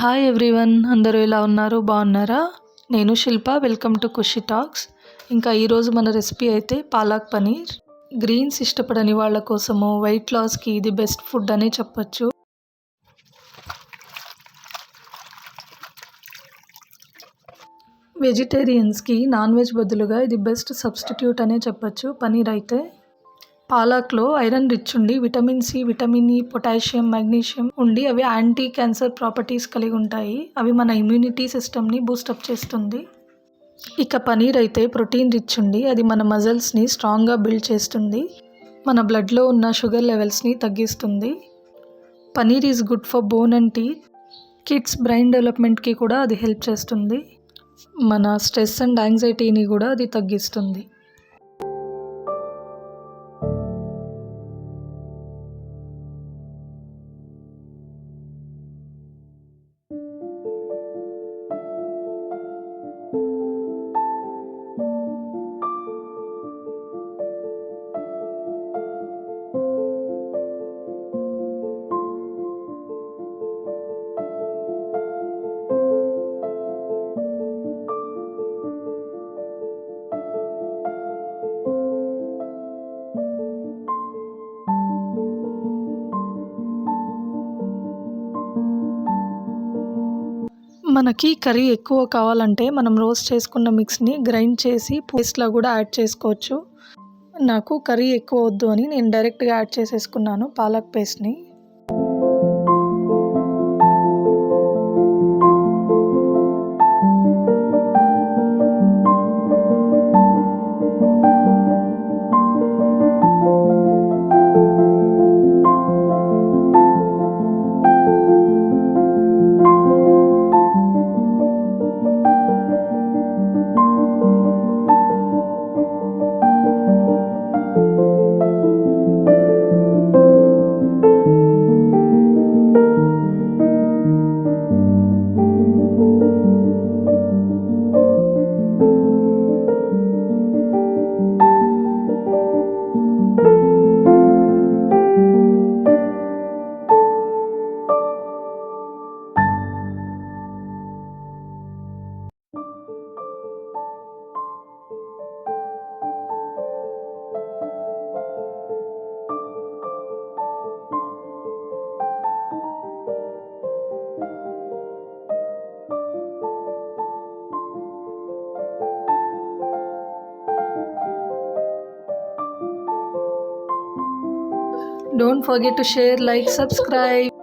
Hi everyone, అందరూ ఎలా ఉన్నారు? బాగున్నారా? నేను Shilpa. Welcome to Khushi talks. ఇంకా ఈరోజు మన రెసిపీ అయితే పాలక్ పనీర్. గ్రీన్స్ ఇష్టపడని వాళ్ళ కోసము, వెయిట్ లాస్కి ఇది బెస్ట్ ఫుడ్ అనే చెప్పచ్చు. వెజిటేరియన్స్కి నాన్ వెజ్ బదులుగా ఇది బెస్ట్ సబ్స్టిట్యూట్ అనే చెప్పచ్చు. పనీర్ అయితే పాలక్లో ఐరన్ రిచ్ ఉండి vitamin C, vitamin E, potassium, magnesium ఉండి అవి యాంటీ క్యాన్సర్ ప్రాపర్టీస్ కలిగి ఉంటాయి. అవి మన ఇమ్యూనిటీ సిస్టమ్ని బూస్టప్ చేస్తుంది. ఇక పనీర్ అయితే ప్రోటీన్ రిచ్ ఉండి అది మన మజిల్స్ని స్ట్రాంగ్గా బిల్డ్ చేస్తుంది. మన బ్లడ్లో ఉన్న షుగర్ లెవెల్స్ని తగ్గిస్తుంది. Paneer is good for bone and teeth. Kids brain డెవలప్మెంట్కి కూడా అది హెల్ప్ చేస్తుంది. మన స్ట్రెస్ అండ్ యాంగ్జైటీని కూడా అది తగ్గిస్తుంది. మనకి కర్రీ ఎక్కువ కావాలంటే మనం రోస్ట్ చేసుకున్న మిక్స్ని గ్రైండ్ చేసి పేస్ట్లా కూడా యాడ్ చేసుకోవచ్చు. నాకు కర్రీ ఎక్కువ వద్దు అని నేను డైరెక్ట్గా యాడ్ చేసేసుకున్నాను పాలక్ పేస్ట్ని. Don't forget to share, like, subscribe.